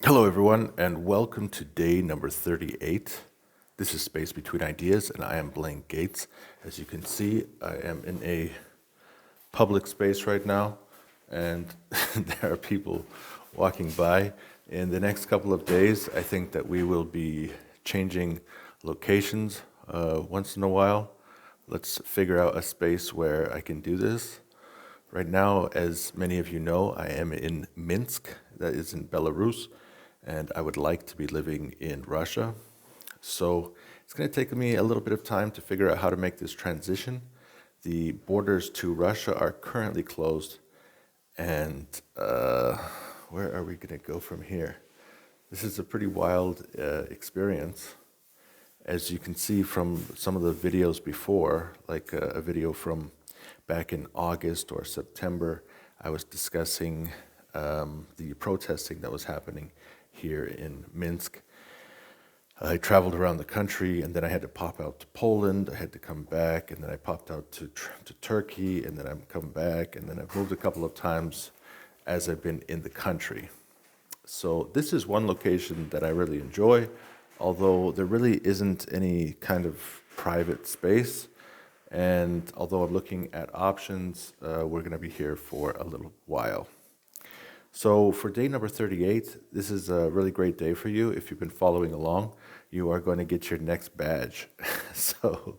Hello, everyone, and welcome to day number 38. This is Space Between Ideas, and I am Blaine Gates. As you can see, I am in a public space right now, and there are people walking by. In the next couple of days, I think that we will be changing locations once in a while. Let's figure out a space where I can do this. Right now, as many of you know, I am in Minsk, that is in Belarus, and I would like to be living in Russia. So it's going to take me a little bit of time to figure out how to make this transition. The borders to Russia are currently closed, and where are we going to go from here? This is a pretty wild experience. As you can see from some of the videos before, like a video from back in August or September, I was discussing the protesting that was happening here in Minsk. I traveled around the country, and then I had to pop out to Poland. I had to come back, and then I popped out to Turkey, and then I've come back, and then I've moved a couple of times as I've been in the country. So this is one location that I really enjoy, although there really isn't any kind of private space. And although I'm looking at options, we're going to be here for a little while. So for day number 38, this is a really great day for you. If you've been following along, you are going to get your next badge. So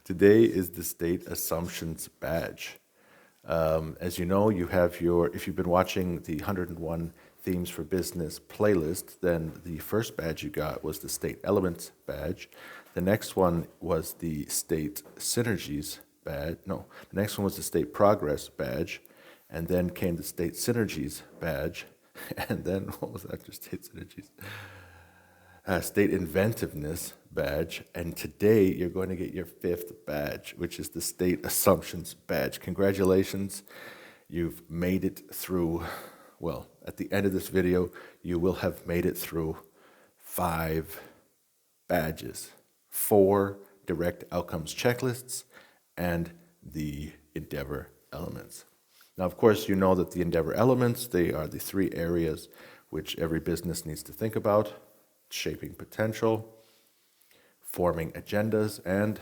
today is the State Assumptions badge. As you know, you have if you've been watching the 101 Themes for Business playlist, then the first badge you got was the State Elements badge. The next one was the State Synergies badge. No, the next one was the State Progress badge. And then came the State Synergies badge. And then, what was after State Synergies? State Inventiveness badge. And today, you're going to get your fifth badge, which is the State Assumptions badge. Congratulations. You've made it through, well, at the end of this video, you will have made it through 5 badges. 4 direct outcomes checklists and the endeavor elements. Now, of course, you know that the endeavor elements, they are the 3 areas which every business needs to think about: shaping potential, forming agendas, and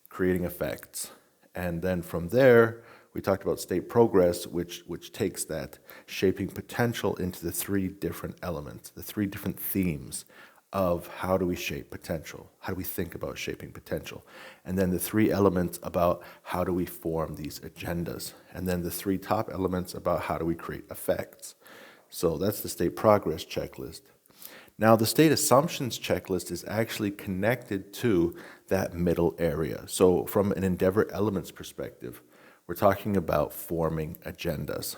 creating effects. And then from there, we talked about state progress, which takes that shaping potential into the 3 different elements, the 3 different themes of how do we shape potential, how do we think about shaping potential, and then the 3 elements about how do we form these agendas, and then the 3 top elements about how do we create effects. So that's the state progress checklist. Now, the state assumptions checklist is actually connected to that middle area. So from an endeavor elements perspective, we're talking about forming agendas.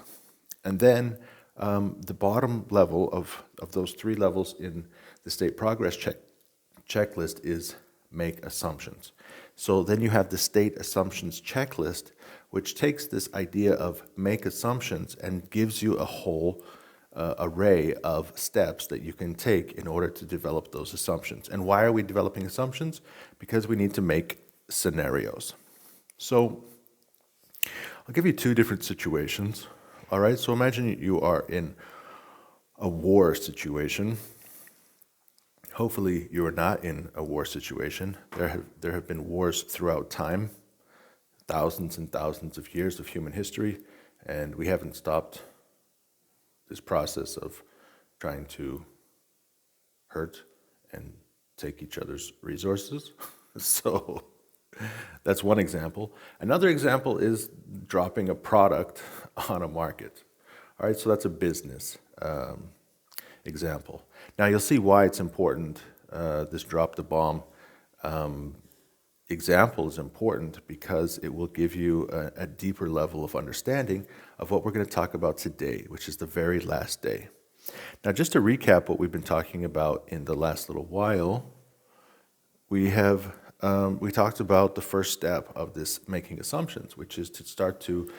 And then the bottom level of those 3 levels in the state progress checklist is make assumptions. So then you have the state assumptions checklist, which takes this idea of make assumptions and gives you a whole array of steps that you can take in order to develop those assumptions. And why are we developing assumptions? Because we need to make scenarios. So I'll give you 2 different situations. All right, so imagine you are in a war situation. Hopefully you are not in a war situation. There have been wars throughout time, thousands and thousands of years of human history, and we haven't stopped this process of trying to hurt and take each other's resources. So that's one example. Another example is dropping a product on a market. All right, so that's a business example. Now you'll see why it's important. This drop the bomb example is important because it will give you a deeper level of understanding of what we're going to talk about today, which is the very last day. Now, just to recap what we've been talking about in the last little while, we talked about the first step of this making assumptions, which is to start to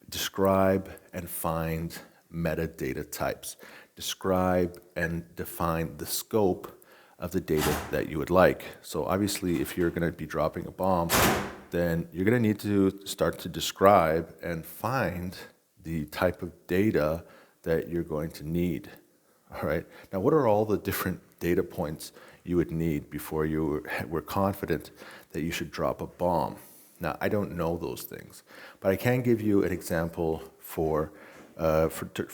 describe and find metadata types, describe and define the scope of the data that you would like. So obviously, if you're going to be dropping a bomb, then you're going to need to start to describe and find the type of data that you're going to need. All right. Now, what are all the different data points you would need before you were confident that you should drop a bomb? Now, I don't know those things, but I can give you an example for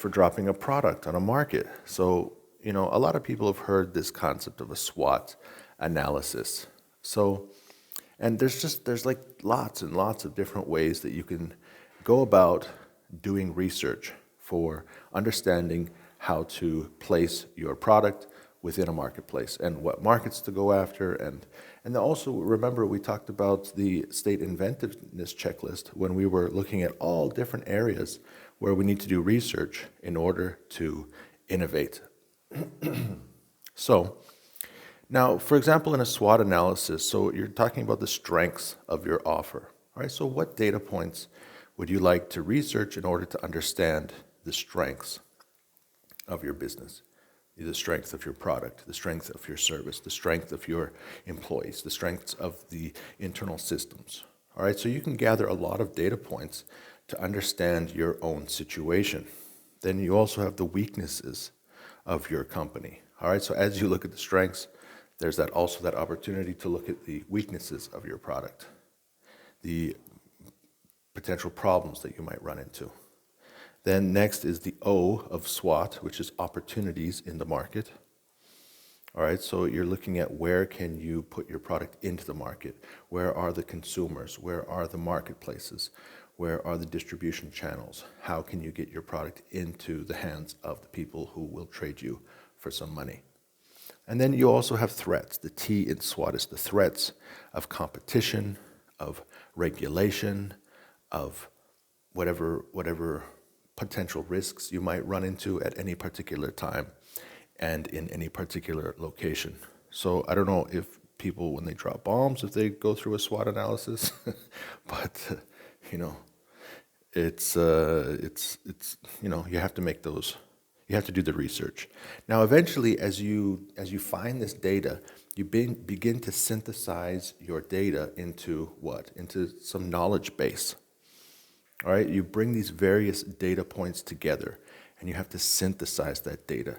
dropping a product on a market. So, a lot of people have heard this concept of a SWOT analysis. So, and there's like lots and lots of different ways that you can go about doing research for understanding how to place your product within a marketplace and what markets to go after. And also remember, we talked about the state inventiveness checklist when we were looking at all different areas where we need to do research in order to innovate. So now, for example, in a SWOT analysis, so you're talking about the strengths of your offer. All right, so what data points would you like to research in order to understand the strengths of your business, the strength of your product, the strength of your service, the strength of your employees, the strengths of the internal systems? All right, so you can gather a lot of data points to understand your own situation. Then you also have the weaknesses of your company. All right, so as you look at the strengths, there's also that opportunity to look at the weaknesses of your product, the potential problems that you might run into. Then next is the O of SWOT, which is opportunities in the market. All right, so you're looking at where can you put your product into the market? Where are the consumers? Where are the marketplaces? Where are the distribution channels? How can you get your product into the hands of the people who will trade you for some money? And then you also have threats. The T in SWOT is the threats of competition, of regulation, of whatever potential risks you might run into at any particular time and in any particular location. So I don't know if people, when they drop bombs, if they go through a SWOT analysis, but it's you have to make those. You have to do the research. Now, eventually, as you find this data, you begin to synthesize your data into what? Into some knowledge base. All right, you bring these various data points together, and you have to synthesize that data.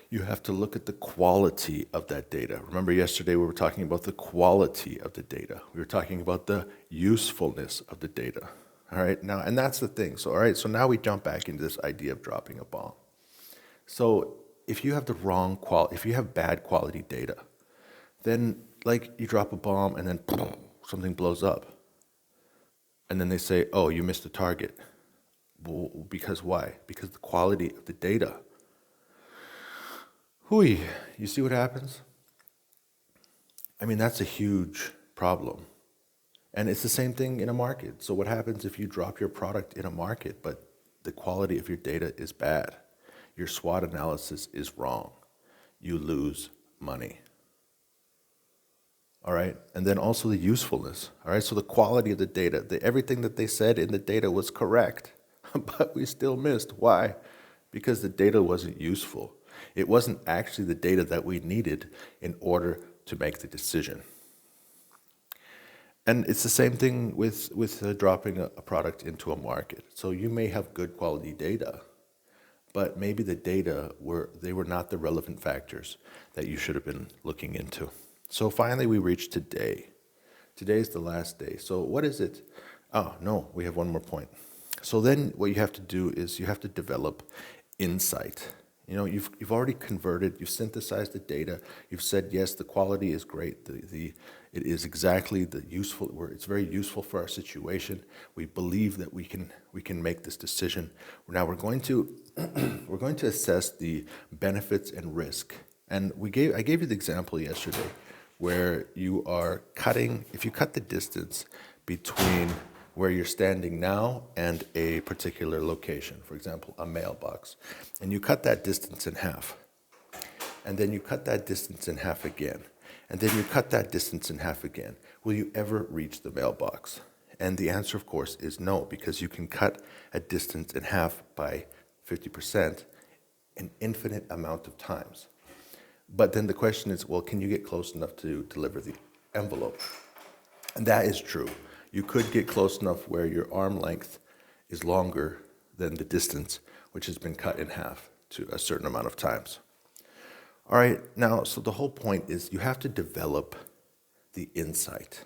You have to look at the quality of that data. Remember yesterday we were talking about the quality of the data. We were talking about the usefulness of the data. All right, now, and that's the thing. So, all right, so now we jump back into this idea of dropping a bomb. So if you have the wrong quality, if you have bad quality data, then like you drop a bomb and then something blows up. And then they say, oh, you missed the target. Well, because why? Because the quality of the data. Hooey, you see what happens? I mean, that's a huge problem. And it's the same thing in a market. So what happens if you drop your product in a market, but the quality of your data is bad? Your SWOT analysis is wrong. You lose money. All right, and then also the usefulness. All right, so the quality of the data, everything that they said in the data was correct, but we still missed. Why? Because the data wasn't useful. It wasn't actually the data that we needed in order to make the decision. And it's the same thing with dropping a product into a market. So you may have good quality data, but maybe the data were not the relevant factors that you should have been looking into. So finally we reached today. Today's the last day. So what is it? Oh, no, we have one more point. So then what you have to do is you have to develop insight. You've already converted, you've synthesized the data, you've said, yes, the quality is great, it is exactly it's very useful for our situation. We believe that we can make this decision. Now we're going to assess the benefits and risk. And I gave you the example yesterday where if you cut the distance between where you're standing now and a particular location, for example, a mailbox, and you cut that distance in half, and then you cut that distance in half again, and then you cut that distance in half again, will you ever reach the mailbox? And the answer, of course, is no, because you can cut a distance in half by 50% an infinite amount of times. But then the question is, well, can you get close enough to deliver the envelope? And that is true. You could get close enough where your arm length is longer than the distance, which has been cut in half to a certain amount of times. All right, now, so the whole point is you have to develop the insight.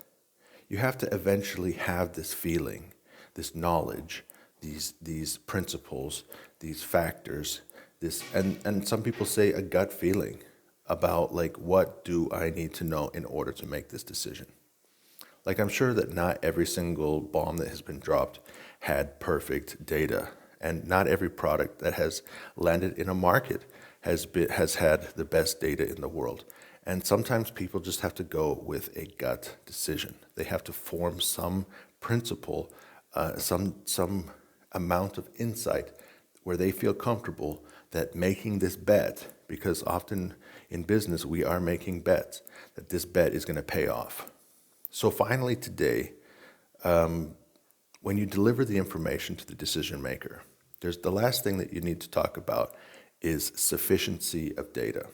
You have to eventually have this feeling, this knowledge, these principles, these factors, and some people say a gut feeling about like what do I need to know in order to make this decision. Like I'm sure that not every single bomb that has been dropped had perfect data, and not every product that has landed in a market has had the best data in the world. And sometimes people just have to go with a gut decision. They have to form some principle, some amount of insight where they feel comfortable that making this bet, because often in business we are making bets, that this bet is going to pay off. So finally today, when you deliver the information to the decision maker, there's the last thing that you need to talk about is sufficiency of data.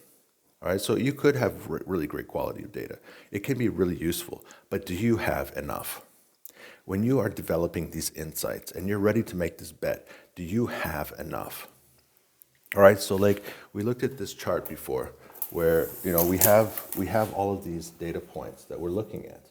All right, so you could have really great quality of data. It can be really useful, but do you have enough? When you are developing these insights and you're ready to make this bet, do you have enough? All right, so like we looked at this chart before where we have all of these data points that we're looking at.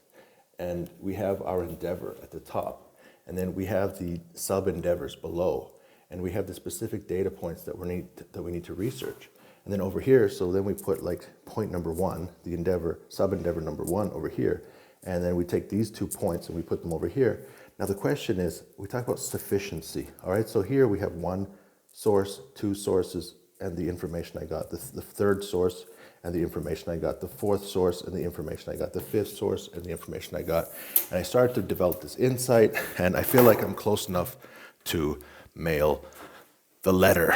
And we have our endeavor at the top, and then we have the sub-endeavors below, and we have the specific data points that we need to research. And then over here, so then we put like point number one, the endeavor, sub-endeavor number one over here, and then we take these 2 points and we put them over here. Now the question is, we talk about sufficiency, all right? So here we have one source, 2 sources, and the information I got, the third source, and the information I got, the fourth source, and the information I got, the fifth source, and the information I got. And I started to develop this insight, and I feel like I'm close enough to mail the letter.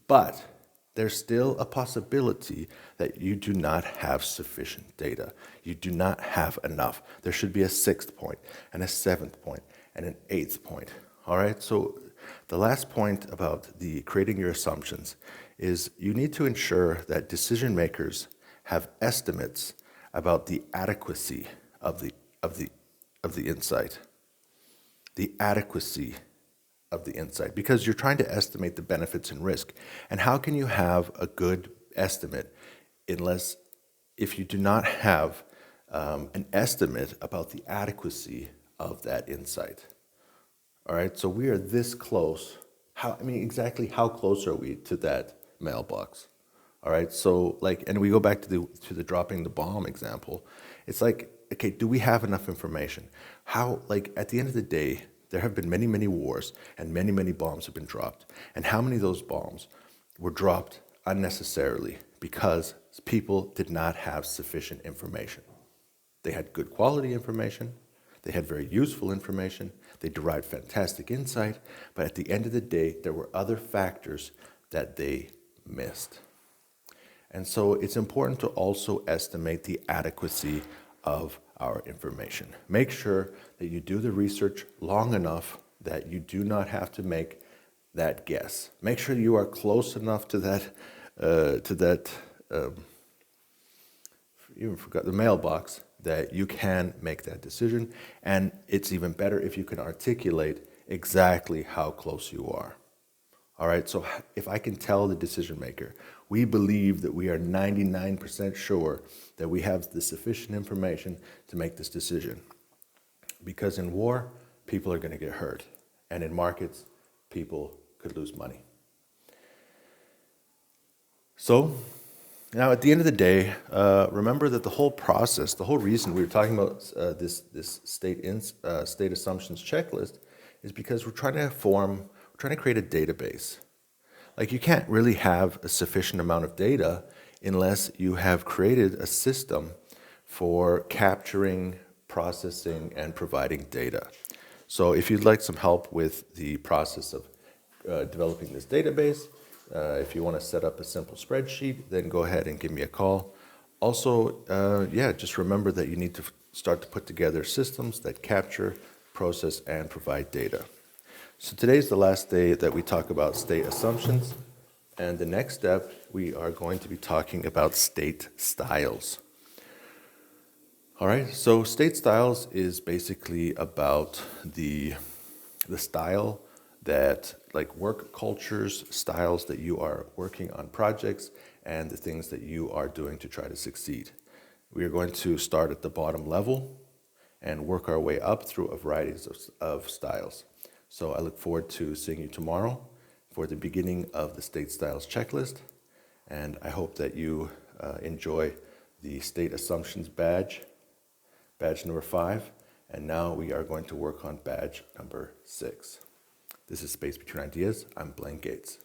But there's still a possibility that you do not have sufficient data. You do not have enough. There should be a 6th point, and a 7th point, and an 8th point. All right, so the last point about the creating your assumptions is you need to ensure that decision makers have estimates about the adequacy of the insight. The adequacy of the insight, because you're trying to estimate the benefits and risk. And how can you have a good estimate if you do not have an estimate about the adequacy of that insight? All right, so we are this close. Exactly how close are we to that mailbox? All right, so and we go back to the dropping the bomb example. It's like, okay, do we have enough information? At the end of the day, there have been many, many wars and many, many bombs have been dropped. And how many of those bombs were dropped unnecessarily because people did not have sufficient information? They had good quality information. They had very useful information. They derived fantastic insight. But at the end of the day, there were other factors that they missed. And so it's important to also estimate the adequacy of our information. Make sure that you do the research long enough that you do not have to make that guess. Make sure you are close enough to the mailbox, that you can make that decision. And it's even better if you can articulate exactly how close you are. All right, so if I can tell the decision maker, we believe that we are 99% sure that we have the sufficient information to make this decision. Because in war, people are going to get hurt. And in markets, people could lose money. So, now at the end of the day, remember that the whole process, the whole reason we were talking about this state assumptions checklist is because we're trying to create a database. Like, you can't really have a sufficient amount of data unless you have created a system for capturing, processing, and providing data. So if you'd like some help with the process of developing this database, if you want to set up a simple spreadsheet, then go ahead and give me a call. Also, just remember that you need to start to put together systems that capture, process, and provide data. So today's the last day that we talk about state assumptions, and the next step, we are going to be talking about state styles. All right, so state styles is basically about the style that like work cultures, styles that you are working on projects, and the things that you are doing to try to succeed. We are going to start at the bottom level and work our way up through a variety of styles. So I look forward to seeing you tomorrow for the beginning of the state styles checklist. And I hope that you enjoy the state assumptions badge number 5. And now we are going to work on badge number 6. This is Space Between Ideas. I'm Blaine Gates.